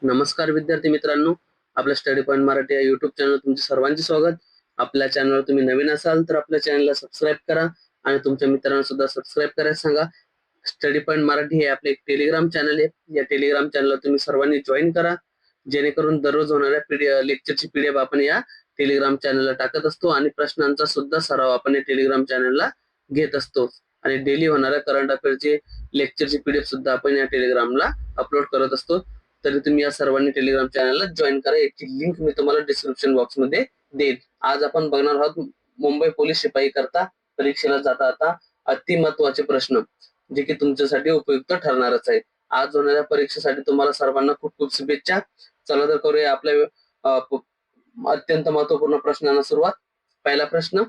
नमस्कार विद्यार्थी मित्रांनो, आपल्या स्टडी पॉइंट मराठी या युट्यूब चॅनल तुमचे सर्वांचे स्वागत. आपल्या चॅनलवर तुम्ही नवीन असाल तर आपल्या चॅनलला सबस्क्राईब करा आणि तुमच्या मित्रांना सुद्धा सबस्क्राईब करायला सांगा. स्टडी पॉइंट मराठी हे आपले एक टेलिग्राम चॅनल आहे. या टेलिग्राम चॅनलला तुम्ही सर्वांनी जॉईन करा, जेणेकरून दररोज होणाऱ्या लेक्चरची पीडीएफ आपण या टेलिग्राम चॅनलला टाकत असतो आणि प्रश्नांचा सुद्धा सराव आपण या टेलिग्राम चॅनलला घेत असतो आणि डेली होणाऱ्या करंट अफेअरची लेक्चरची पीडीएफ सुद्धा आपण या टेलिग्रामला अपलोड करत असतो. तरी तुम्ही या सर्वांनी टेलिग्राम चॅनलला जॉईन करा. याची लिंक मी तुम्हाला डिस्क्रिप्शन बॉक्स मध्ये देईल. आज आपण बघणार आहोत मुंबई पोलीस शिपाई करता परीक्षेला जाता अति महत्वाचे प्रश्न, जे की तुमच्यासाठी उपयुक्त ठरणारच आहे. आज होणाऱ्या परीक्षेसाठी तुम्हाला सर्वांना खूप खूप शुभेच्छा. चला तर करूया आपल्या अत्यंत महत्वपूर्ण प्रश्नांना सुरुवात. पहिला प्रश्न,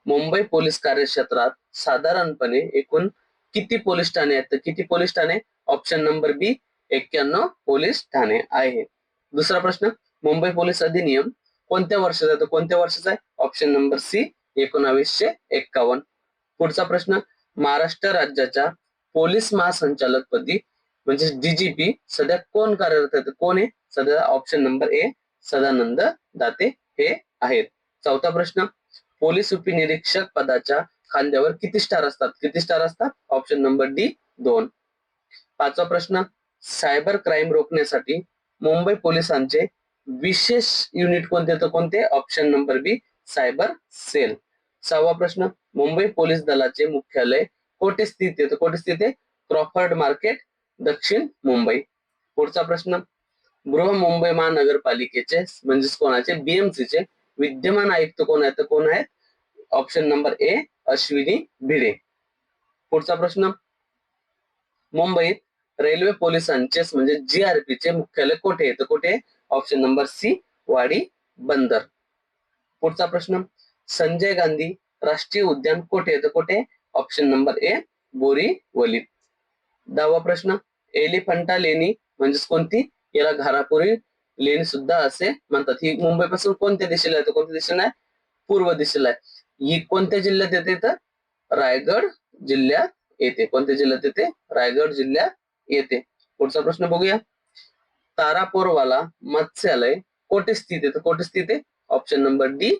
मुंबई पोलीस कार्यक्षेत्रात साधारणपणे एकूण किती पोलीस ठाणे आहेत? किती पोलीस ठाणे? ऑप्शन नंबर बी 91 पोलीस ठाणे आहे. दुसरा प्रश्न, मुंबई पोलीस अधिनियम कोणत्या वर्षाचा आहे? कोणत्या वर्षाचा आहे? Option number C 1951. पुढचा प्रश्न, महाराष्ट्र राज्याच्या पोलीस महासंचालकपदी म्हणजे डीजीपी सध्या कोण कार्यरत आहेत? कोण आहे सध्या? Option number A Sadanand Date हे आहेत. चौथा प्रश्न, पोलीस उपनिरीक्षक पदाच्या खांद्यावर किती स्टार असतात? किती स्टार असतात? Option number D 2. पाचवा प्रश्न, सायबर क्राईम रोखण्यासाठी मुंबई पोलिसांचे विशेष युनिट कोणते? तर कोणते? ऑप्शन नंबर बी सायबर सेल. सहावा प्रश्न, मुंबई पोलीस दलाचे मुख्यालय कोठे स्थित आहे? कोठे स्थित आहे? क्रॉफर्ड मार्केट, दक्षिण मुंबई. पुढचा प्रश्न, बृहमुंबई महानगरपालिकेचे म्हणजेच कोणाचे? बीएमसीचे विद्यमान आयुक्त कोण आहेत? कोण आहेत? ऑप्शन नंबर ए अश्विनी भिडे. पुढचा प्रश्न, मुंबईत रेल्वे पोलिसांचे म्हणजे जीआरपीचे मुख्यालय कोठे आहे? कुठे? ऑप्शन नंबर सी वाडी बंदर. पुढचा प्रश्न, संजय गांधी राष्ट्रीय उद्यान कोठे आहे? कुठे? Option number A Borivali. 10वा प्रश्न, एलिफंटा लेणी म्हणजेच कोणती? याला घारापुरी लेणी सुद्धा असे म्हणतात. ही मुंबईपासून कोणत्या दिशेला आहे? कोणत्या दिशेला आहे? पूर्व दिशेला आहे. ही कोणत्या जिल्ह्यात येते? तर रायगड जिल्ह्यात येते. कोणत्या जिल्ह्यात येते? रायगड जिल्ह्यात येते. पुढचा प्रश्न बघूया, तारापोरवाला मत्स्यालय कोठे स्थित आहे? कोठे स्थित आहे? Option number D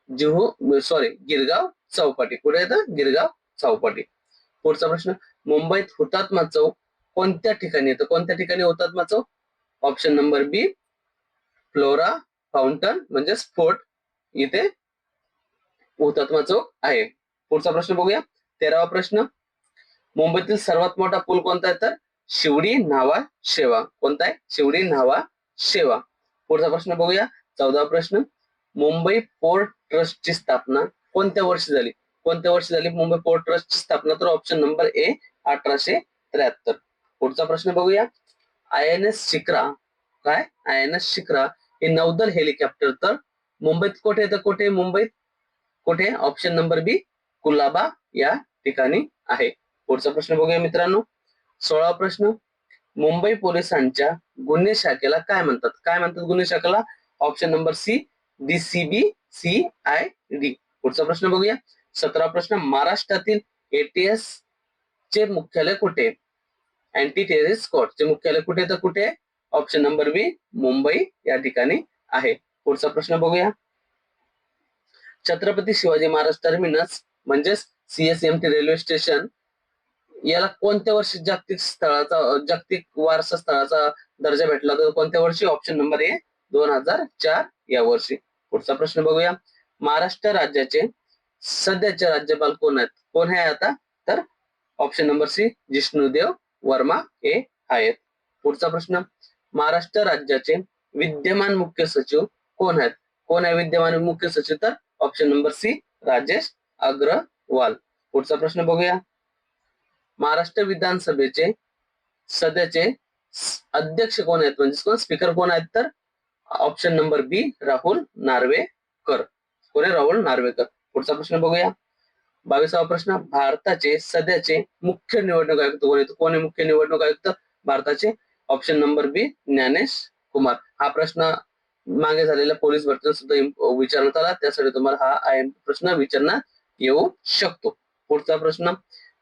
Girgaon Chowpatty. कुठे येतं? गिरगाव चौपाटी. पुढचा प्रश्न, मुंबईत हुतात्मा चौक कोणत्या ठिकाणी येतं? कोणत्या ठिकाणी हुतात्मा चौक? ऑप्शन नंबर बी फ्लोरा फाउंटन म्हणजे स्फोट इथे हुतात्मा चौक आहे. पुढचा प्रश्न बघूया, 13वा प्रश्न, मुंबईतील सर्वात मोठा पूल कोणता आहे? तर शिवडी न्हावा शेवा. कोणता आहे? शिवडी न्हावा शेवा. पुढचा प्रश्न बघूया, 14वा प्रश्न, मुंबई पोर्ट ट्रस्टची स्थापना कोणत्या वर्षी झाली? कोणत्या वर्षी झाली मुंबई पोर्ट ट्रस्टची स्थापना? तर ऑप्शन नंबर ए 1873. पुढचा प्रश्न बघूया, INS शिक्रा काय? INS शिक्रा हे नौदल हेलिकॉप्टर तर मुंबईत कोठे येतं? कुठे? मुंबईत कुठे? ऑप्शन नंबर बी कुलाबा या ठिकाणी आहे. पुढचा प्रश्न बघूया मित्रांनो, 16वा प्रश्न, मुंबई पोलिसांच्या गुन्हे शाखेला काय म्हणतात? काय म्हणतात गुन्हे शाखेला? Option number C DCBCID. पुढचा प्रश्न बघूया, 17वा प्रश्न, महाराष्ट्रातील ATS चे मुख्यालय कुठे? अँटी टेररिस्ट स्क्वॉड चे मुख्यालय कुठे येतं? कुठे? ऑप्शन नंबर बी मुंबई या ठिकाणी आहे. पुढचा प्रश्न बघूया, छत्रपती शिवाजी महाराज टर्मिनस म्हणजेच CSMT रेल्वे स्टेशन याला कोणत्या वर्षी जागतिक वारसा स्थळाचा दर्जा भेटला? तर कोणत्या वर्षी? ऑप्शन नंबर ए 2004 या वर्षी. पुढचा प्रश्न बघूया, महाराष्ट्र राज्याचे सध्याचे राज्यपाल कोण आहेत? कोण आहे आता? तर option number C Jishnu Dev Varma हे आहेत. पुढचा प्रश्न, महाराष्ट्र राज्याचे विद्यमान मुख्य सचिव कोण आहेत? कोण आहे विद्यमान मुख्य सचिव? तर option number C Rajesh Agrawal. पुढचा प्रश्न बघूया, महाराष्ट्र विधानसभेचे सध्याचे अध्यक्ष कोण आहेत? म्हणजे स्पीकर कोण आहेत? तर ऑप्शन नंबर बी राहुल नार्वेकर. कोण? राहुल नार्वेकर. पुढचा प्रश्न बघूया, 22वा प्रश्न, भारताचे सध्याचे मुख्य निवडणूक आयुक्त कोण आहेत? कोण आहे मुख्य निवडणूक आयुक्त भारताचे? ऑप्शन नंबर बी ज्ञानेश कुमार. हा प्रश्न मागे झालेल्या पोलीस भरतीला सुद्धा विचारण्यात आला, त्यासाठी तुम्हाला हा प्रश्न विचारण्यात येऊ शकतो. पुढचा प्रश्न,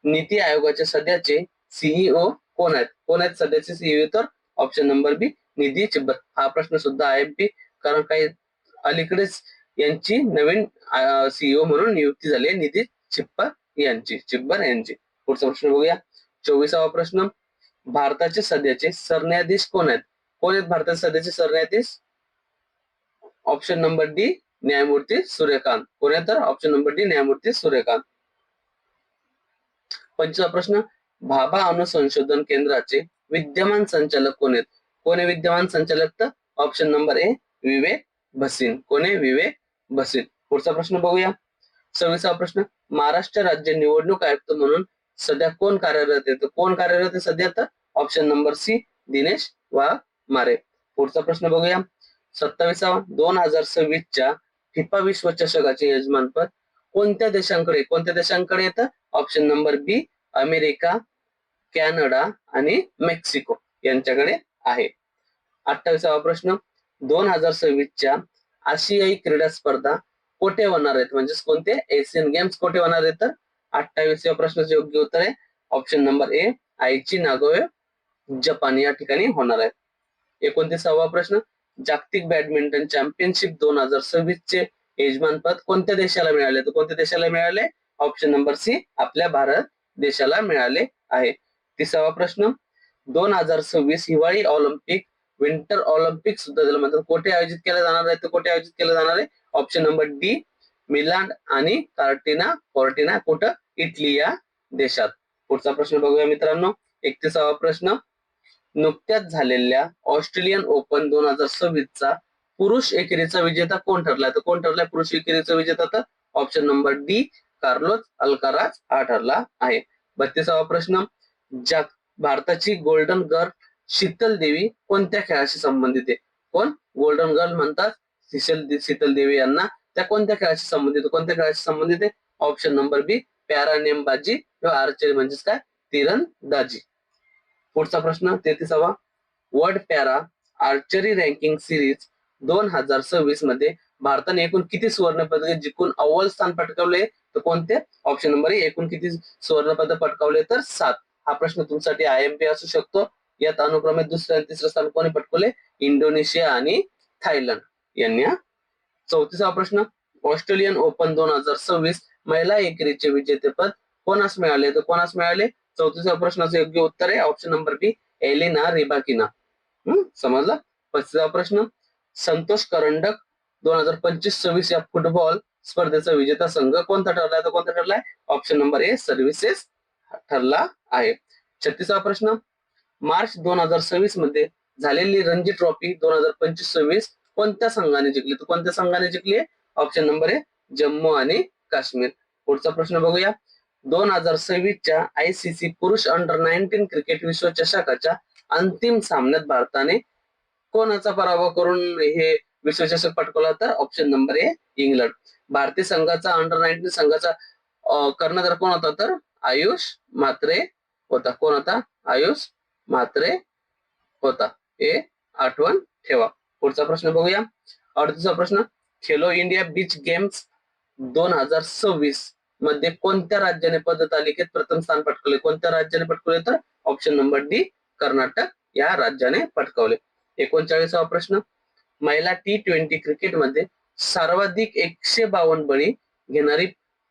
नीती आयोगाचे सध्याचे CEO कोण आहेत? कोण आहेत सध्याचे CEO? तर ऑप्शन नंबर बी निधी चिब्बर. हा प्रश्न सुद्धा IMP, कारण काही अलीकडेच यांची नवीन CEO म्हणून नियुक्ती झाली आहे, निधी चिब्बर यांची. पुढचा प्रश्न बघूया. 24वा प्रश्न, भारताचे सध्याचे सरन्यायाधीश कोण आहेत? कोण आहेत भारताचे सध्याचे सरन्यायाधीश? ऑप्शन नंबर डी, न्यायमूर्ती सूर्यकांत. कोण आहे तर ऑप्शन नंबर डी, न्यायमूर्ती सूर्यकांत. 25वा प्रश्न, भाभा अणु संशोधन केंद्राचे विद्यमान संचालक कोण आहेत? कोण आहे विद्यमान संचालक? तर ऑप्शन नंबर ए, विवेक भसीन. कोण आहे? विवेक भसीन. पुढचा प्रश्न बघूया. 26वा प्रश्न, महाराष्ट्र राज्य निवडणूक आयुक्त म्हणून सध्या कोण कार्यरत आहे? तर कोण कार्यरत आहे सध्या? तर option number C, Dinesh Waghmare. पुढचा प्रश्न बघूया. 27वा, 2026च्या फिफा विश्वचषकाचे यजमानपद कोणत्या देशांकडे येतं? ऑप्शन नंबर बी, अमेरिका, कॅनडा आणि मेक्सिको यांच्याकडे आहे. 28वा प्रश्न, 2026च्या आशियाई क्रीडा स्पर्धा कोठे होणार आहेत? म्हणजेच कोणते? एशियन गेम्स कोठे होणार आहेत? तर 28व्या प्रश्नाचे योग्य उत्तर आहे ऑप्शन नंबर ए, आईची नागोया, जपान या ठिकाणी होणार आहे. 29वा प्रश्न, जागतिक बॅडमिंटन चॅम्पियनशिप 2026 चे यजमानपद कोणत्या देशाला मिळाले? तर कोणत्या देशाला मिळाले? ऑप्शन नंबर सी, आपल्या भारत देशाला मिळाले आहे. 30वा प्रश्न, 2026 हिवाळी ऑलिम्पिक, विंटर ऑलिम्पिक सुद्धा त्याला म्हणतात, कोठे आयोजित केलं जाणार आहे? तर कोठे आयोजित केलं जाणार आहे? ऑप्शन नंबर डी, मिलान आणि कॉर्टिना कुठं? इटली या देशात. पुढचा प्रश्न बघूया मित्रांनो. 31वा प्रश्न, नुकत्याच झालेल्या ऑस्ट्रेलियन ओपन 2026 चा पुरुष एकेरीचा विजेता कोण ठरला? तर कोण ठरलाय पुरुष एकेरीचा विजेता? तर option number D, Carlos Alcaraz हा ठरला आहे. 32वा प्रश्न, भारताची गोल्डन गर्ल शीतल देवी कोणत्या खेळाशी संबंधित आहे? कोण गोल्डन गर्ल म्हणतात शीतल देवी यांना? त्या कोणत्या खेळाशी संबंधित आहे? ऑप्शन नंबर बी, पॅरा नेमबाजी किंवा आर्चरी म्हणजेच काय? तीरंदाजी. पुढचा प्रश्न 33वा, world para archery ranking series 2026 मध्ये भारताने एकूण किती सुवर्ण पदके जिंकून अव्वल स्थान पटकावले? तर कोणते? ऑप्शन नंबर ए, एकूण किती सुवर्ण पदक पटकावले? तर 7. हा प्रश्न तुमच्यासाठी IMP असू शकतो. यात अनुक्रमे दुसरे आणि तिसरे स्थान कोणी पटकवले? इंडोनेशिया आणि थायलंड यांनी. 34वा प्रश्न, ऑस्ट्रेलियन ओपन 2026 महिला एकेरीचे विजेतेपद कोणास मिळाले? तर कोणास मिळाले? 34व्या प्रश्नाचं योग्य उत्तर आहे ऑप्शन नंबर बी, एलिना रिबाकिना. समजला? 35वा प्रश्न, संतोष करंडक 2025-26 या फुटबॉल स्पर्धेचा विजेता संघ कोणता ठरलाय? तर कोणता ठरलाय? ऑप्शन नंबर ए, सर्व्हिसेस ठरला आहे. 36वा प्रश्न, मार्च 2026 मध्ये झालेली रणजी ट्रॉफी 2025-26 कोणत्या संघाने जिंकली? तर कोणत्या संघाने जिंकली? ऑप्शन नंबर ए, जम्मू आणि काश्मीर. पुढचा प्रश्न बघूया. 2026च्या ICC पुरुष अंडर 19 क्रिकेट विश्वचषकाच्या अंतिम सामन्यात भारताने कोणाचा पराभव करून हे विश्वचषक पटकावला? तर ऑप्शन नंबर ए, इंग्लंड. भारतीय संघाचा अंडर 19 संघाचा कर्णधार कोण होता? तर आयुष म्हात्रे होता. कोण होता? आयुष म्हात्रे होता. हे आठवण ठेवा. पुढचा प्रश्न बघूया. 38वा प्रश्न, खेलो इंडिया बीच गेम्स 2026 मध्ये कोणत्या राज्याने पदतालिकेत प्रथम स्थान पटकावले? कोणत्या राज्याने पटकावले? तर ऑप्शन नंबर डी, कर्नाटक या राज्याने पटकावले. 39वा प्रश्न, महिला T20 क्रिकेटमध्ये सर्वाधिक 152 बळी घेणारी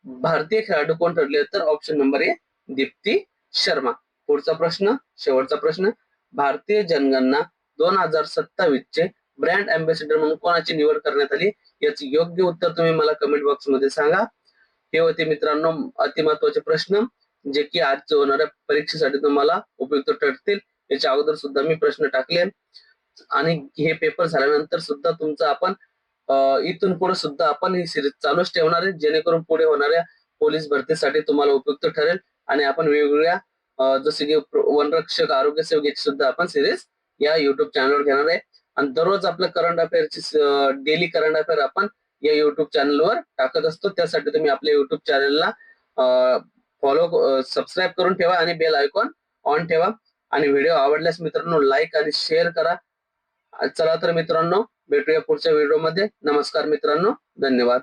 भारतीय खेळाडू कोण ठरले? तर option number A, Deepti Sharma. पुढचा प्रश्न, शेवटचा प्रश्न, भारतीय जनगणना 2027 चे ब्रँड अँबॅसेडर म्हणून कोणाची निवड करण्यात आली? याचे योग्य उत्तर तुम्ही मला कमेंट बॉक्स मध्ये सांगा. हे होते मित्रांनो अतिमहत्वाचे प्रश्न, जे की आज होणाऱ्या परीक्षेसाठी तुम्हाला उपयुक्त ठरतील. याच्या अगोदर सुद्धा मी प्रश्न टाकले आणि हे पेपर झाल्यानंतर सुद्धा तुमचं आपण इथून पुढे सुद्धा आपण ही सिरीज चालूच ठेवणार आहे, जेणेकरून पुढे होणाऱ्या पोलीस भरतीसाठी तुम्हाला उपयुक्त ठरेल. आणि आपण वेगवेगळ्या जसे की वनरक्षक, आरोग्य सेवक याची सुद्धा आपण सिरीज या युट्यूब चॅनलवर घेणार आहे. आणि दररोज आपलं करंट अफेअरची डेली करंट अफेअर आपण या युट्यूब चॅनलवर टाकत असतो. त्यासाठी तुम्ही आपल्या युट्यूब चॅनलला सबस्क्राईब करून ठेवा आणि बेल आयकॉन ऑन ठेवा. आणि व्हिडिओ आवडल्यास मित्रांनो लाईक आणि शेअर करा. चला तर मित्रांनो भेटूया पुढच्या व्हिडिओमध्ये. नमस्कार मित्रांनो, धन्यवाद.